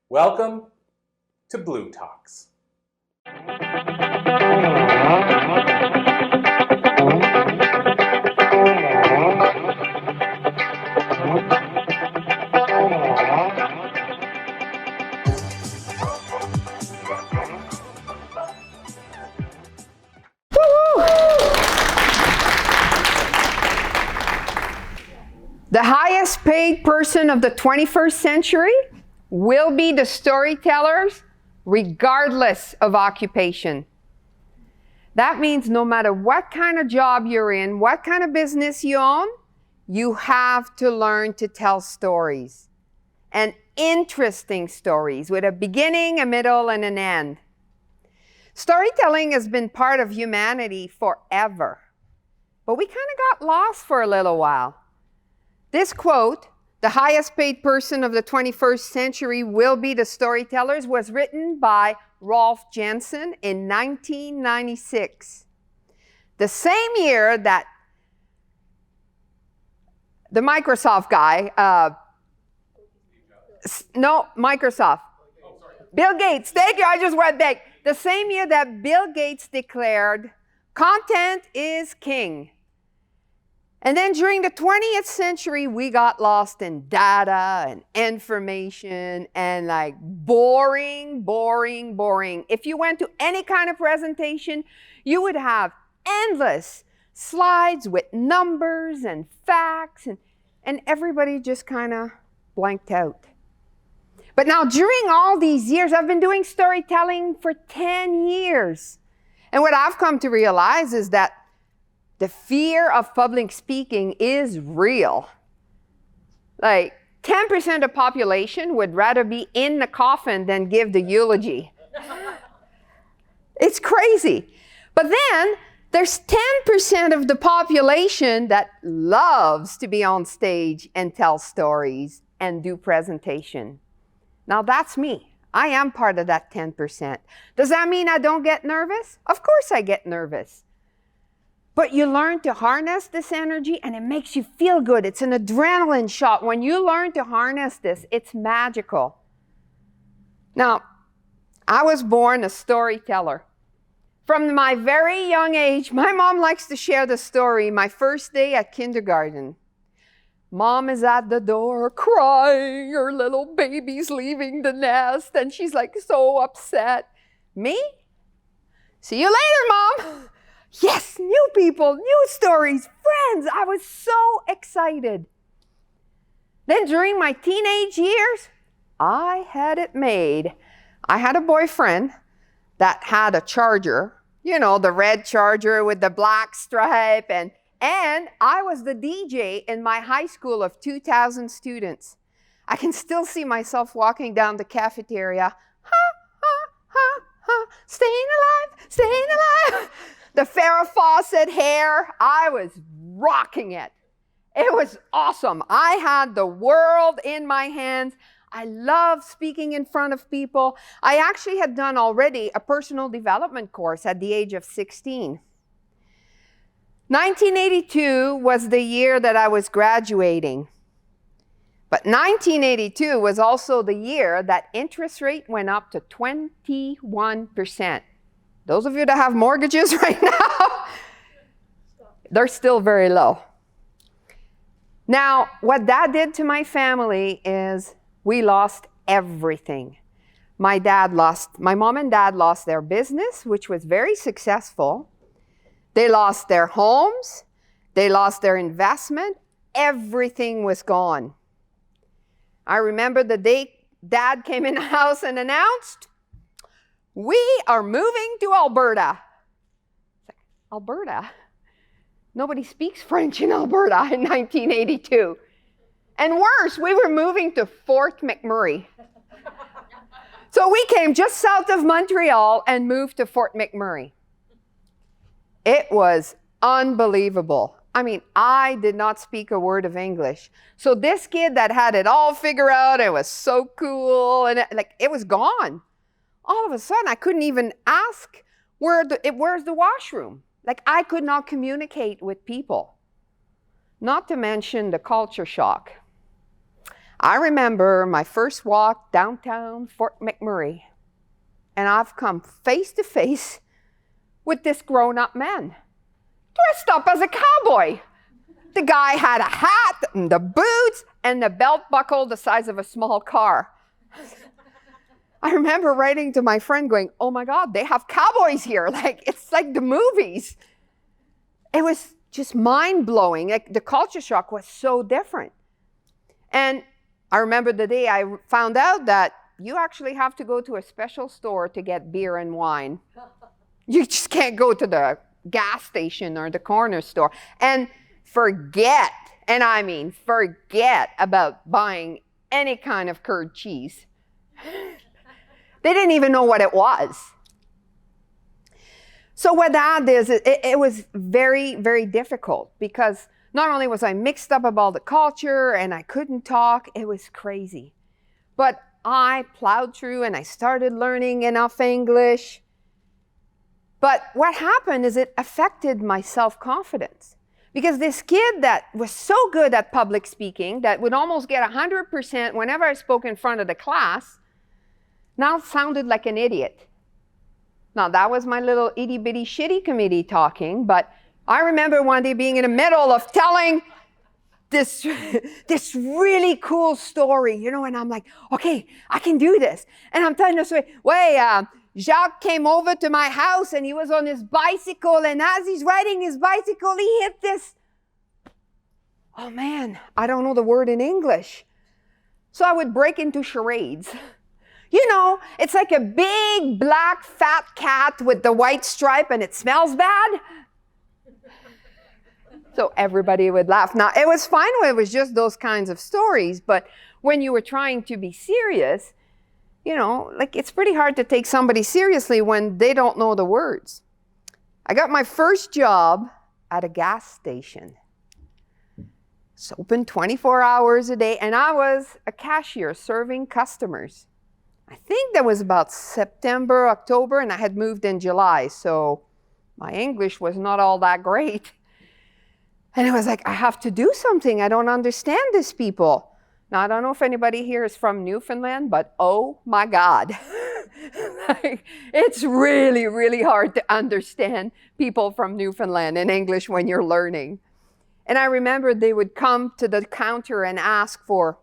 Welcome to bLU Talks. The highest paid person of the 21st century will be the storytellers, regardless of occupation. That means no matter what kind of job you're in, what kind of business you own, you have to learn to tell stories. And interesting stories with a beginning, a middle, and an end. Storytelling has been part of humanity forever. But we kind of got lost for a little while. This quote, "The highest paid person of the 21st century will be the storytellers," was written by Rolf Jensen in 1996. The same year that the Microsoft guy, Microsoft. Bill Gates, thank you, I just went back. The same year that Bill Gates declared, "Content is king." And then during the 20th century, we got lost in data and information and like boring. If you went to any kind of presentation, you would have endless slides with numbers and facts, and everybody just kind of blanked out. But now during all these years, I've been doing storytelling for 10 years. And what I've come to realize is that the fear of public speaking is real. Like 10% of the population would rather be in the coffin than give the eulogy. It's crazy. But then there's 10% of the population that loves to be on stage and tell stories and do presentation. Now that's me. I am part of that 10%. Does that mean I don't get nervous? Of course I get nervous. But you learn to harness this energy and it makes you feel good. It's an adrenaline shot. When you learn to harness this, it's magical. Now, I was born a storyteller. From my very young age, my mom likes to share the story, my first day at kindergarten. Mom is at the door crying, her little baby's leaving the nest, and she's like so upset. Me? See you later, Mom. Yes, new people, new stories, friends. I was so excited. Then during my teenage years, I had it made. I had a boyfriend that had a Charger, you know, the red Charger with the black stripe, and I was the DJ in my high school of 2,000 students. I can still see myself walking down the cafeteria, staying alive. The Farrah Fawcett hair, I was rocking it. It was awesome. I had the world in my hands. I love speaking in front of people. I actually had done already a personal development course at the age of 16. 1982 was the year that I was graduating. But 1982 was also the year that interest rate went up to 21%. Those of you that have mortgages right now, they're still very low. Now, what that did to my family is we lost everything. My mom and dad lost their business, which was very successful. They lost their homes. They lost their investment. Everything was gone. I remember the day Dad came in the house and announced, "We are moving to Alberta." Alberta? Nobody speaks French in Alberta in 1982. And worse, we were moving to Fort McMurray. So we came just south of Montreal and moved to Fort McMurray. It was unbelievable. I mean, I did not speak a word of English. So this kid that had it all figured out, it was so cool, and it was gone. All of a sudden, I couldn't even ask, where's the washroom? Like, I could not communicate with people. Not to mention the culture shock. I remember my first walk downtown Fort McMurray, and I've come face to face with this grown-up man dressed up as a cowboy. The guy had a hat and the boots and the belt buckle the size of a small car. I remember writing to my friend going, oh my God, they have cowboys here. Like, it's like the movies. It was just mind-blowing. Like, the culture shock was so different. And I remember the day I found out that you actually have to go to a special store to get beer and wine. You just can't go to the gas station or the corner store. And forget, and I mean forget about buying any kind of curd cheese. They didn't even know what it was. So what that is, it was very, very difficult because not only was I mixed up about the culture and I couldn't talk, it was crazy. But I plowed through and I started learning enough English. But what happened is it affected my self-confidence. Because this kid that was so good at public speaking, that would almost get 100% whenever I spoke in front of the class, now sounded like an idiot. Now, that was my little itty-bitty shitty committee talking, but I remember one day being in the middle of telling this really cool story, you know, and I'm like, okay, I can do this. And I'm telling this story, Jacques came over to my house and he was on his bicycle, and as he's riding his bicycle, he hit this. Oh man, I don't know the word in English. So I would break into charades. You know, it's like a big black fat cat with the white stripe and it smells bad. So everybody would laugh. Now, it was fine when it was just those kinds of stories, but when you were trying to be serious, you know, like it's pretty hard to take somebody seriously when they don't know the words. I got my first job at a gas station. It's open 24 hours a day, and I was a cashier serving customers. I think that was about September, October, and I had moved in July, so my English was not all that great. And it was like, I have to do something. I don't understand these people. Now, I don't know if anybody here is from Newfoundland, but oh my God. Like, it's really, really hard to understand people from Newfoundland in English when you're learning. And I remember they would come to the counter and ask for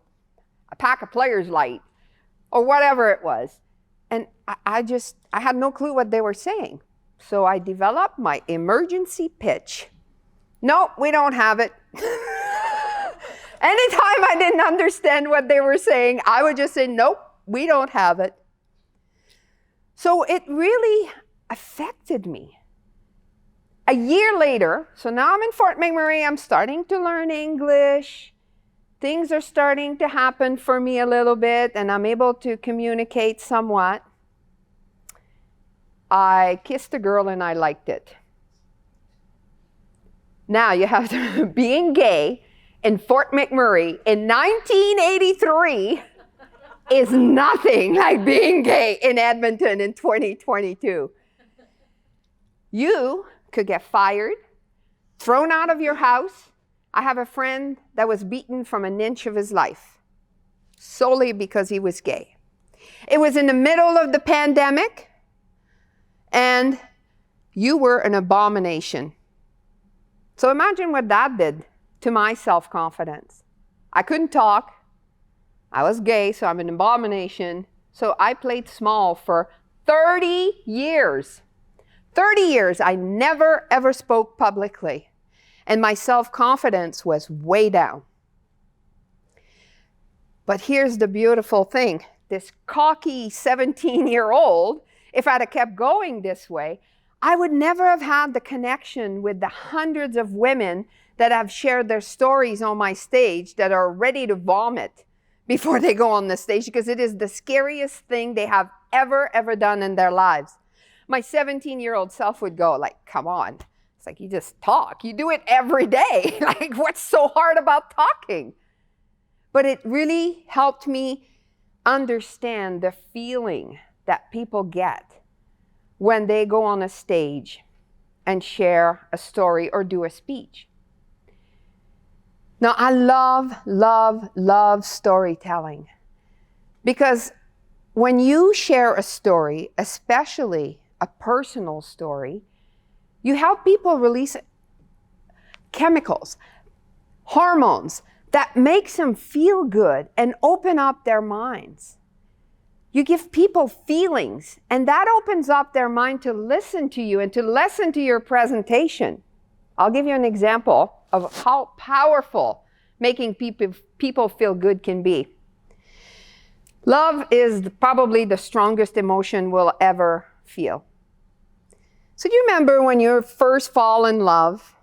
a pack of Players Light or whatever it was. And I had no clue what they were saying. So I developed my emergency pitch. Nope, we don't have it. Anytime I didn't understand what they were saying, I would just say, nope, we don't have it. So it really affected me. A year later, so now I'm in Fort McMurray, I'm starting to learn English. Things are starting to happen for me a little bit, and I'm able to communicate somewhat. I kissed a girl and I liked it. Now you have to, being gay in Fort McMurray in 1983 is nothing like being gay in Edmonton in 2022. You could get fired, thrown out of your house. I have a friend that was beaten from an inch of his life solely because he was gay. It was in the middle of the pandemic, and you were an abomination. So imagine what that did to my self-confidence. I couldn't talk. I was gay, so I'm an abomination. So I played small for 30 years. 30 years, I never, ever spoke publicly. And my self-confidence was way down. But here's the beautiful thing. This cocky 17-year-old, if I'd have kept going this way, I would never have had the connection with the hundreds of women that have shared their stories on my stage that are ready to vomit before they go on the stage, because it is the scariest thing they have ever done in their lives. My 17-year-old self would go like, come on. It's like, you just talk. You do it every day. Like, what's so hard about talking? But it really helped me understand the feeling that people get when they go on a stage and share a story or do a speech. Now, I love, love, love storytelling, because when you share a story, especially a personal story, you help people release chemicals, hormones that makes them feel good and open up their minds. You give people feelings, and that opens up their mind to listen to you and to listen to your presentation. I'll give you an example of how powerful making people feel good can be. Love is probably the strongest emotion we'll ever feel. So do you remember when you first fall in love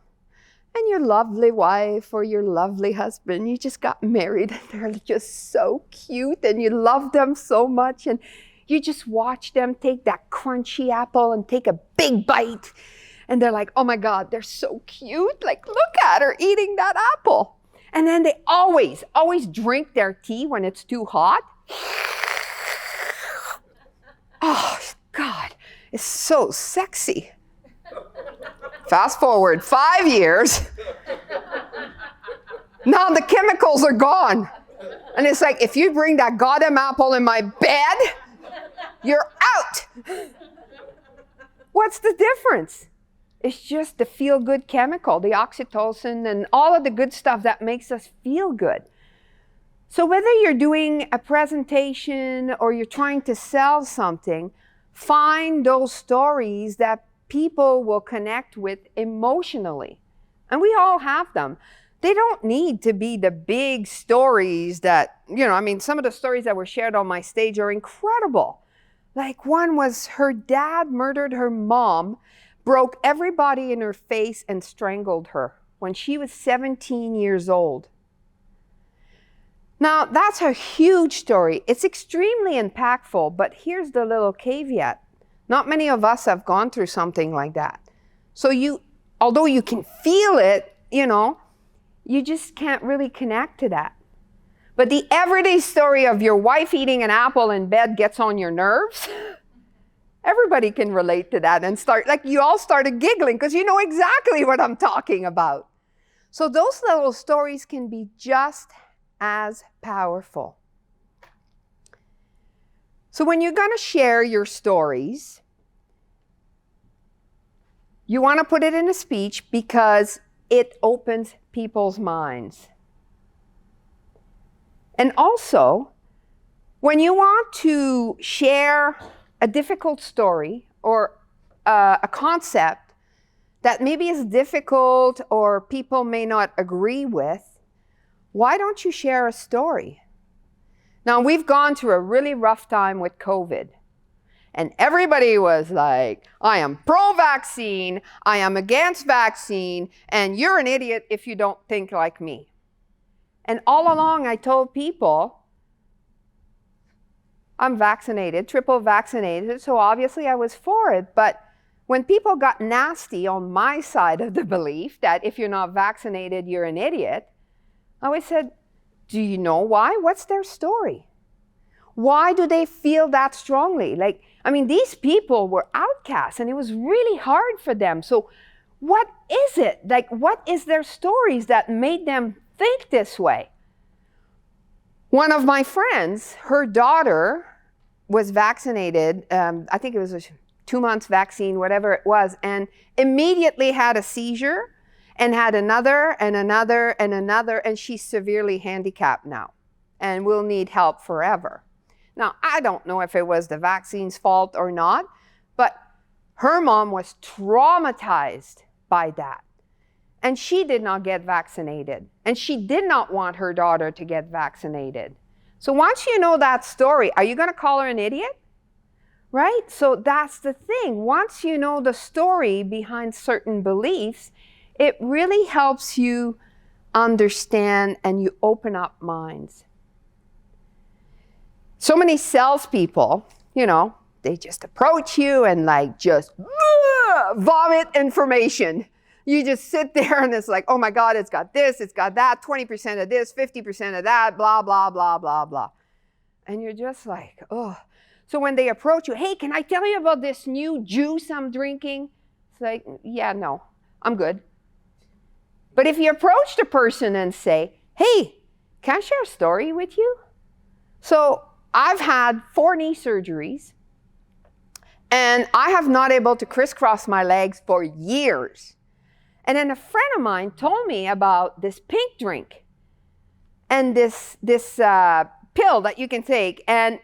and your lovely wife or your lovely husband, you just got married and they're just so cute and you love them so much, and you just watch them take that crunchy apple and take a big bite, and they're like, oh my God, they're so cute. Like, look at her eating that apple. And then they always drink their tea when it's too hot. Oh God, it's so sexy. Fast forward 5 years. Now the chemicals are gone. And it's like, if you bring that goddamn apple in my bed, you're out. What's the difference? It's just the feel-good chemical, the oxytocin and all of the good stuff that makes us feel good. So whether you're doing a presentation or you're trying to sell something, find those stories that people will connect with emotionally. And we all have them. They don't need to be the big stories that, some of the stories that were shared on my stage are incredible. Like, one was her dad murdered her mom, broke everybody in her face, and strangled her when she was 17 years old. Now, that's a huge story. It's extremely impactful, but here's the little caveat. Not many of us have gone through something like that. So although you can feel it, you just can't really connect to that. But the everyday story of your wife eating an apple in bed gets on your nerves. Everybody can relate to that and you all started giggling because you know exactly what I'm talking about. So those little stories can be just as powerful. So when you're going to share your stories, you want to put it in a speech because it opens people's minds. And also, when you want to share a difficult story or a concept that maybe is difficult or people may not agree with, why don't you share a story? Now, we've gone through a really rough time with COVID. And everybody was like, I am pro-vaccine, I am against vaccine, and you're an idiot if you don't think like me. And all along I told people, I'm vaccinated, triple vaccinated, so obviously I was for it. But when people got nasty on my side of the belief that if you're not vaccinated, you're an idiot, I always said, do you know why? What's their story? Why do they feel that strongly? These people were outcasts and it was really hard for them. So what is it? What is their stories that made them think this way? One of my friends, her daughter was vaccinated. I think it was a 2 months vaccine, whatever it was, and immediately had a seizure and had another and another and another, and she's severely handicapped now and will need help forever. Now, I don't know if it was the vaccine's fault or not, but her mom was traumatized by that. And she did not get vaccinated. And she did not want her daughter to get vaccinated. So once you know that story, are you going to call her an idiot? Right? So that's the thing. Once you know the story behind certain beliefs, it really helps you understand and you open up minds. So many salespeople, they just approach you and just vomit information. You just sit there and it's like, oh my God, it's got this, it's got that, 20% of this, 50% of that, blah, blah, blah, blah, blah. And you're just like, oh. So when they approach you, hey, can I tell you about this new juice I'm drinking? It's like, yeah, no, I'm good. But if you approach the person and say, hey, can I share a story with you? So I've had 4 knee surgeries, and I have not able to crisscross my legs for years. And then a friend of mine told me about this pink drink and this pill that you can take, and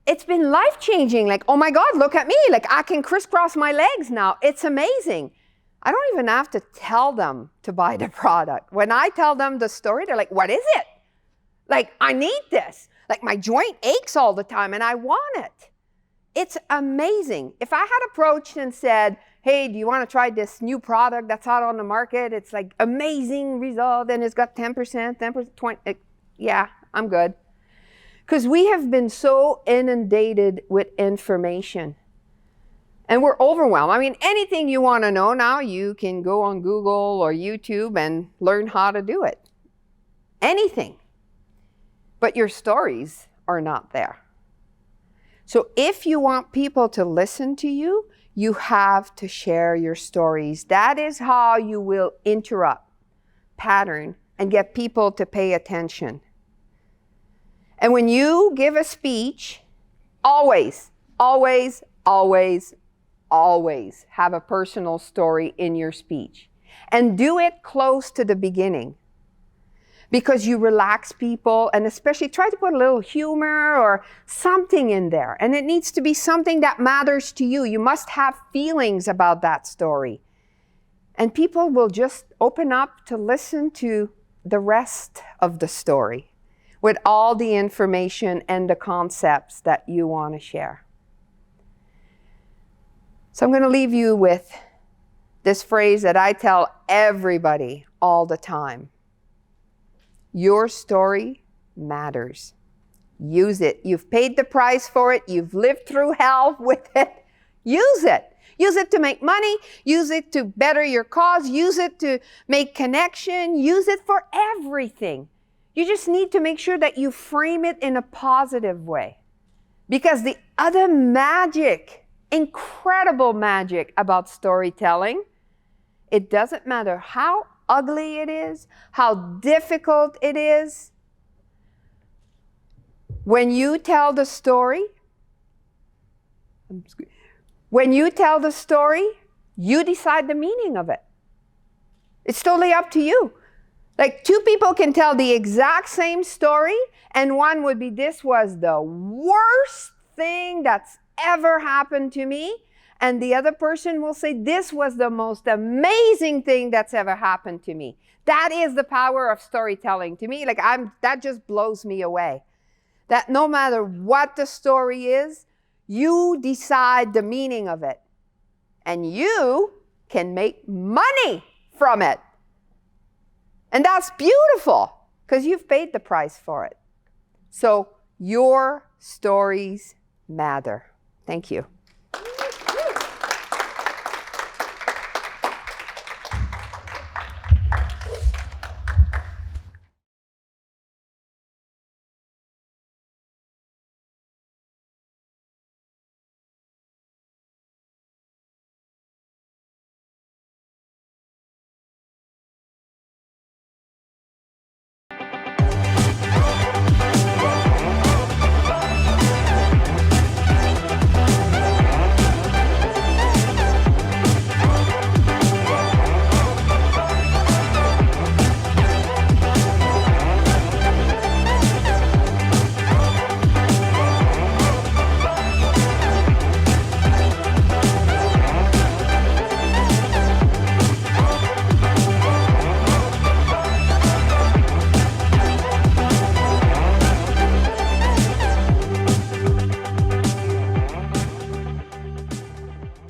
it's been life-changing. Like, oh my God, look at me. Like, I can crisscross my legs now. It's amazing. I don't even have to tell them to buy the product. When I tell them the story, they're like, what is it? Like, I need this. Like, my joint aches all the time and I want it. It's amazing. If I had approached and said, hey, do you want to try this new product that's out on the market? It's like amazing result and it's got 10%, 20%, yeah, I'm good. Because we have been so inundated with information. And we're overwhelmed. I mean, anything you want to know now, you can go on Google or YouTube and learn how to do it. Anything. But your stories are not there. So if you want people to listen to you, you have to share your stories. That is how you will interrupt, pattern, and get people to pay attention. And when you give a speech, always, always, always, always have a personal story in your speech. And do it close to the beginning. Because you relax people, and especially try to put a little humor or something in there. And it needs to be something that matters to you. You must have feelings about that story. And people will just open up to listen to the rest of the story with all the information and the concepts that you want to share. So I'm going to leave you with this phrase that I tell everybody all the time. Your story matters. Use it. You've paid the price for it. You've lived through hell with it. Use it. Use it to make money. Use it to better your cause. Use it to make connection. Use it for everything. You just need to make sure that you frame it in a positive way. Because the other magic, incredible magic about storytelling, it doesn't matter how ugly it is, how difficult it is. When you tell the story, you decide the meaning of it. It's totally up to you. Like 2 people can tell the exact same story, and one would be, this was the worst thing that's ever happened to me. And the other person will say, this was the most amazing thing that's ever happened to me. That is the power of storytelling to me. Like that just blows me away. That no matter what the story is, you decide the meaning of it. And you can make money from it. And that's beautiful because you've paid the price for it. So your stories matter. Thank you.